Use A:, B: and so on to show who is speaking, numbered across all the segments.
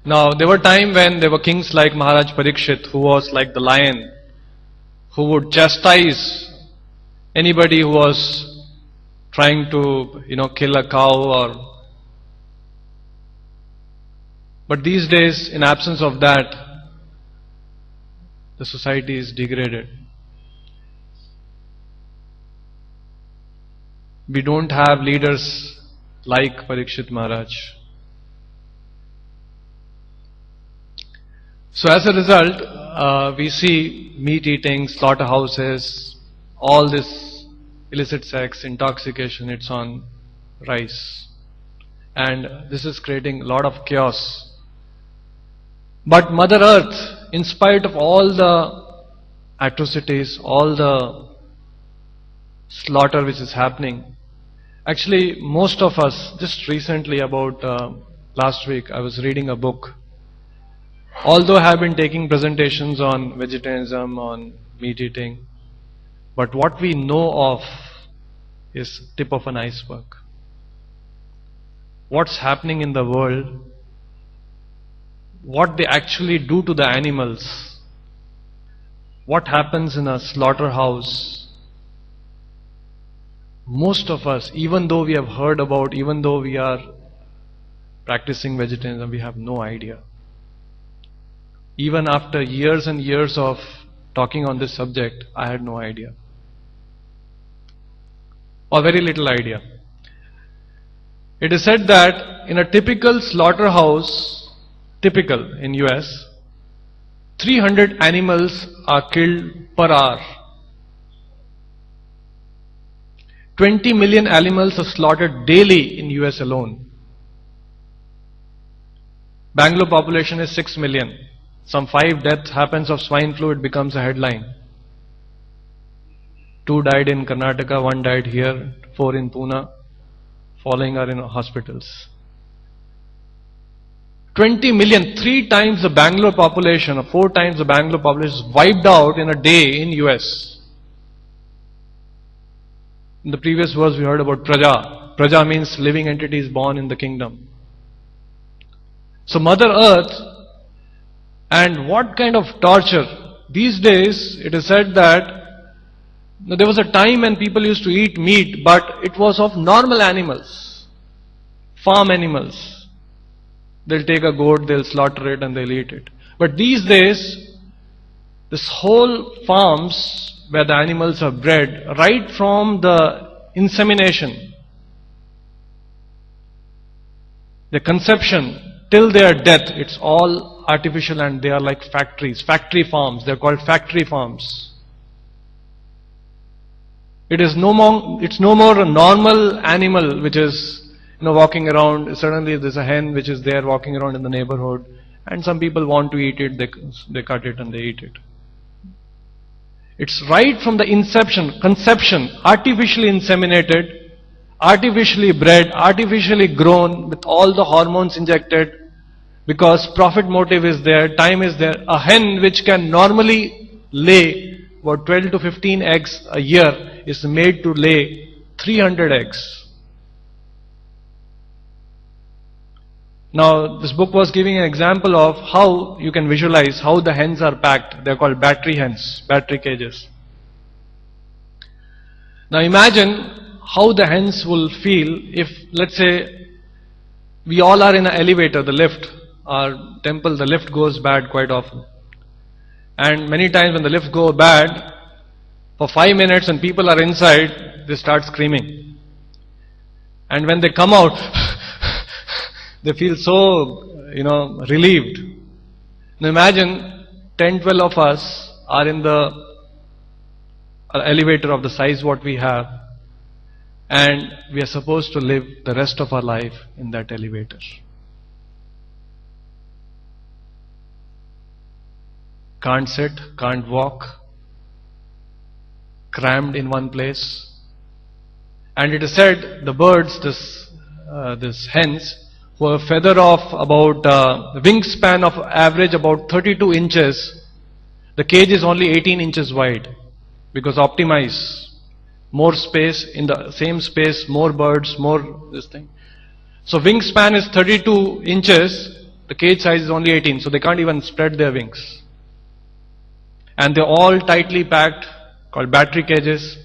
A: Now, there were times when there were kings like Maharaj Parikshit, who was like the lion, who would chastise anybody who was trying to, kill a cow or. But these days, in absence of that, the society is degraded. We don't have leaders like Parikshit Maharaj. So as a result, we see meat eating, slaughterhouses, all this illicit sex, intoxication, it's on rise. And this is creating a lot of chaos. But Mother Earth, in spite of all the atrocities, all the slaughter which is happening, actually most of us, just recently about last week, I was reading a book. Although I have been taking presentations on vegetarianism, on meat eating, but what we know of is tip of an iceberg. What's happening in the world, what they actually do to the animals, what happens in a slaughterhouse. Most of us, even though we have heard about, even though we are practicing vegetarianism, we have no idea. Even after years and years of talking on this subject, I had no idea. Or very little idea. It is said that in a typical slaughterhouse, typical in US, 300 animals are killed per hour. 20 million animals are slaughtered daily in US alone. Bangalore population is 6 million. Some 5 deaths happens of swine flu, it becomes a headline. 2 died in Karnataka, 1 died here, 4 in Pune, following are in hospitals. 20 million, 3 times the Bangalore population, or 4 times the Bangalore population is wiped out in a day in US. In the previous verse we heard about Praja. Praja means living entities born in the kingdom. So Mother Earth, and what kind of torture? These days it is said that there was a time when people used to eat meat, but it was of normal animals, farm animals. They'll take a goat, they'll slaughter it and they'll eat it. But these days, this whole farms where the animals are bred, right from the insemination, the conception, till their death, it's all artificial and they are like factories, factory farms. They're called factory farms. It's no more a normal animal which is walking around. Suddenly there's a hen which is there walking around in the neighborhood, and some people want to eat it, they cut it and they eat it. It's right from the conception, artificially inseminated, artificially bred, artificially grown with all the hormones injected, because profit motive is there, time is there. A hen which can normally lay about 12 to 15 eggs a year is made to lay 300 eggs. Now, this book was giving an example of how you can visualize how the hens are packed. They're called battery hens, battery cages. Now imagine how the hens will feel if, let's say, we all are in an elevator, the lift. Our temple, the lift goes bad quite often. And many times when the lift goes bad, for 5 minutes and people are inside, they start screaming. And when they come out, they feel so, relieved. Now imagine 10, 12 of us are in the elevator of the size what we have, and we are supposed to live the rest of our life in that elevator. Can't sit, can't walk, crammed in one place. And it is said the birds, this hens, who are feather of about the wingspan of average about 32 inches, the cage is only 18 inches wide, because optimize more space in the same space, more birds, more this thing. So wingspan is 32 inches, the cage size is only 18, so they can't even spread their wings. And they're all tightly packed, called battery cages.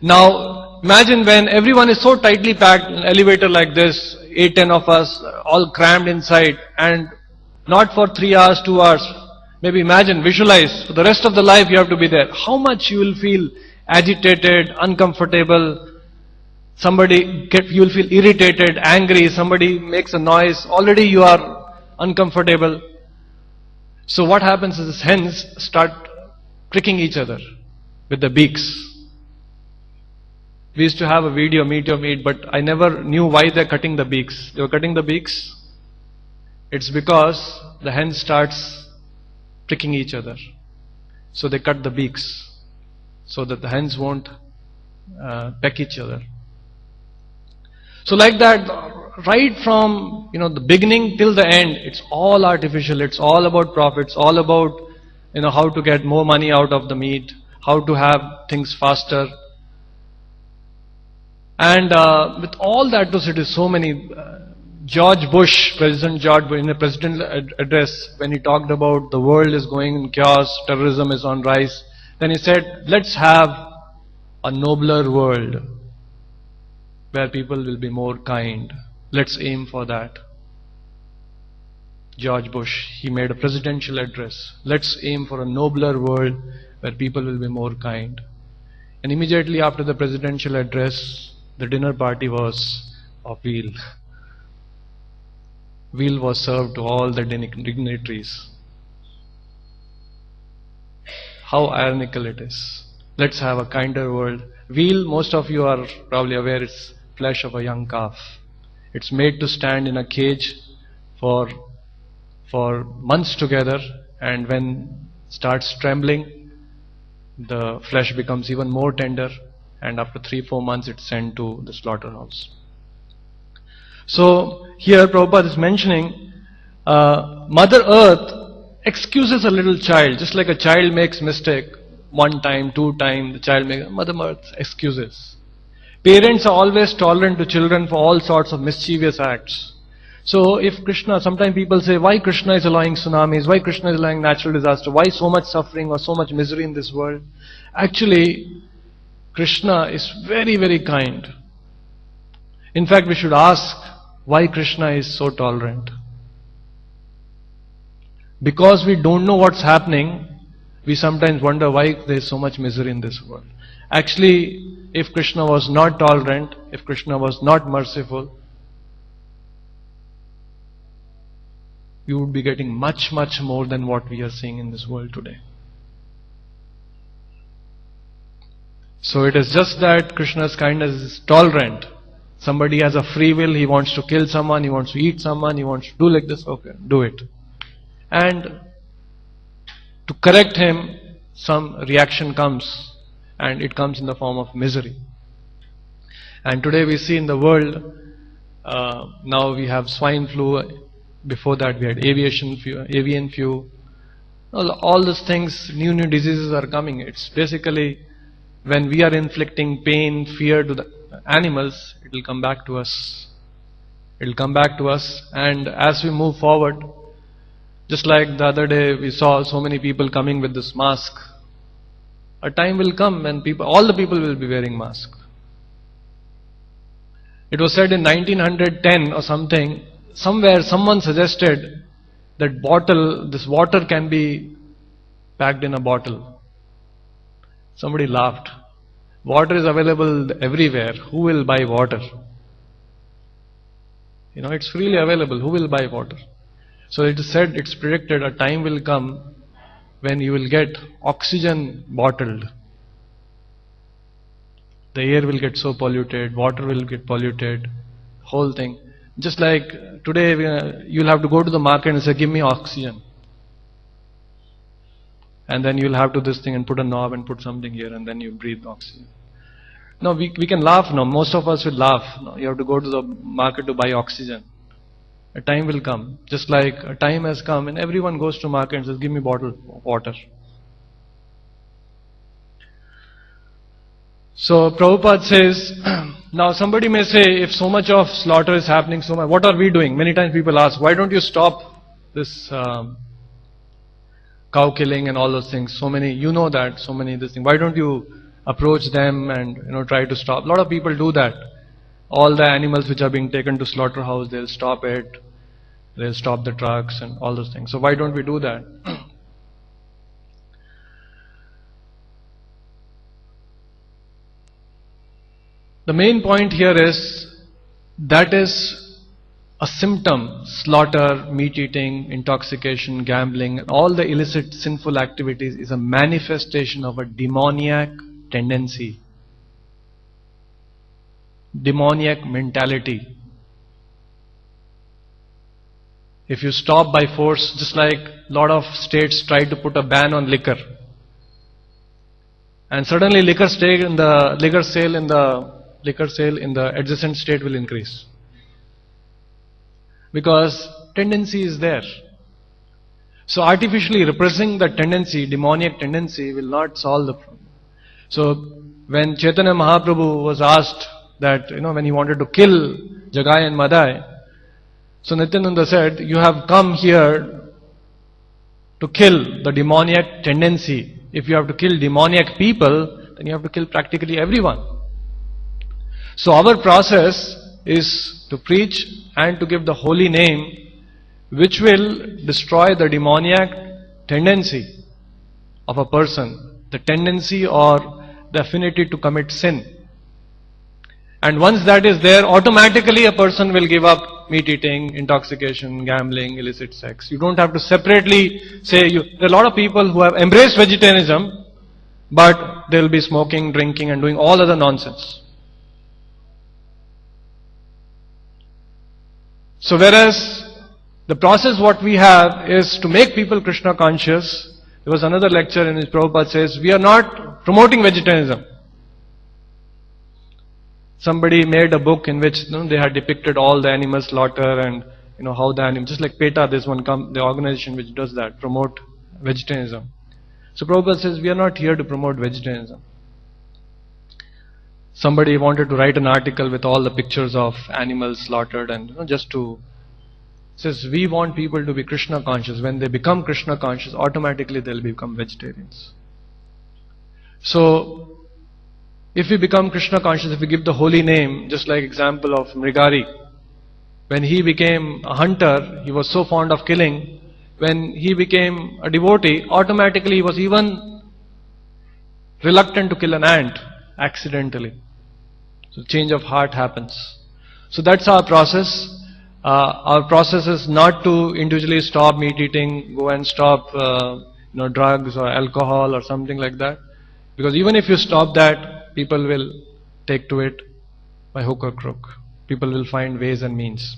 A: Now, imagine when everyone is so tightly packed in an elevator like this, 8, 10 of us, all crammed inside, and not for 3 hours, 2 hours. Maybe imagine, visualize, for the rest of the life you have to be there. How much you will feel agitated, uncomfortable, you will feel irritated, angry, somebody makes a noise, already you are uncomfortable. So what happens is hens start pricking each other with the beaks. We used to have a video, Meet Your Meat, but I never knew why they're cutting the beaks. They were cutting the beaks. It's because the hen starts pricking each other. So they cut the beaks so that the hens won't peck each other. So like that, right from the beginning till the end, it's all artificial. It's all about profits, all about how to get more money out of the meat, how to have things faster. And with all the atrocities, so many, George Bush, President George Bush, in a presidential address, when he talked about the world is going in chaos, terrorism is on rise, then he said, let's have a nobler world where people will be more kind. Let's aim for that. George Bush, he made a presidential address. Let's aim for a nobler world where people will be more kind. And immediately after the presidential address, the dinner party was of veal. Veal was served to all the dignitaries. How ironical it is. Let's have a kinder world. Veal, most of you are probably aware, it's flesh of a young calf. It's made to stand in a cage for months together, and when it starts trembling, the flesh becomes even more tender, and after 3-4 months it's sent to the slaughterhouse. So here Prabhupada is mentioning Mother Earth excuses a little child, just like a child makes mistake 1 time, 2 times, the child makes, Mother Earth excuses. Parents are always tolerant to children for all sorts of mischievous acts. So if Krishna, sometimes people say, why Krishna is allowing tsunamis, why Krishna is allowing natural disaster, why so much suffering or so much misery in this world? Actually, Krishna is very, very kind. In fact, we should ask why Krishna is so tolerant. Because we don't know what's happening, we sometimes wonder why there is so much misery in this world. Actually, if Krishna was not tolerant, if Krishna was not merciful, you would be getting much, much more than what we are seeing in this world today. So it is just that Krishna's kindness is tolerant. Somebody has a free will, he wants to kill someone, he wants to eat someone, he wants to do like this, okay, do it. And to correct him, some reaction comes, and it comes in the form of misery. And today we see in the world, now we have swine flu, before that we had avian flu, all these things, new diseases are coming. It's basically when we are inflicting pain, fear to the animals, it will come back to us. It will come back to us, and as we move forward, just like the other day we saw so many people coming with this mask, a time will come when all the people will be wearing masks. It was said in 1910 or something, somewhere someone suggested that this water can be packed in a bottle. Somebody laughed. Water is available everywhere. Who will buy water? It's freely available. Who will buy water? So it is said, it's predicted a time will come when you will get oxygen bottled. The air will get so polluted, water will get polluted, whole thing. Just like today, you'll have to go to the market and say, give me oxygen. And then you'll have to this thing and put a knob and put something here and then you breathe oxygen. No, we can laugh now. Most of us will laugh. No, you have to go to the market to buy oxygen. A time will come. Just like a time has come and everyone goes to market and says, give me bottle of water. So Prabhupada says, now somebody may say, if so much of slaughter is happening, so much, what are we doing? Many times people ask, why don't you stop this cow killing and all those things? So many, you know that, so many this thing. Why don't you approach them and try to stop? A lot of people do that. All the animals which are being taken to slaughterhouse, they'll stop it. They'll stop the trucks and all those things. So why don't we do that? The main point here is that is a symptom. Slaughter, meat eating, intoxication, gambling, all the illicit sinful activities is a manifestation of a demoniac tendency, demoniac mentality. If you stop by force, just like a lot of states tried to put a ban on liquor, and suddenly liquor sale in the adjacent state will increase, because tendency is there. So artificially repressing the tendency, demoniac tendency, will not solve the problem. So when Chaitanya Mahaprabhu was asked that, when he wanted to kill Jagai and Madai, so Nityananda said, you have come here to kill the demoniac tendency. If you have to kill demoniac people, then you have to kill practically everyone. So our process is to preach and to give the holy name, which will destroy the demoniac tendency of a person, the tendency or the affinity to commit sin. And once that is there, automatically a person will give up meat eating, intoxication, gambling, illicit sex. You don't have to separately say, there are a lot of people who have embraced vegetarianism, but they'll be smoking, drinking and doing all other nonsense. So whereas the process what we have is to make people Krishna conscious. There was another lecture in which Prabhupada says, we are not promoting vegetarianism. Somebody made a book in which they had depicted all the animal slaughter and how the animal, just like PETA, this one the organization which does that, promote vegetarianism. So Prabhupada says, we are not here to promote vegetarianism. Somebody wanted to write an article with all the pictures of animals slaughtered and just to, says we want people to be Krishna conscious. When they become Krishna conscious, automatically they'll become vegetarians. So if we become Krishna conscious, if we give the holy name, just like example of Mrigari, when he became a hunter, he was so fond of killing. When he became a devotee, automatically he was even reluctant to kill an ant accidentally. So change of heart happens. So that's our process. Our process is not to individually stop meat eating, go and stop drugs or alcohol or something like that. Because even if you stop that, people will take to it by hook or crook. People will find ways and means.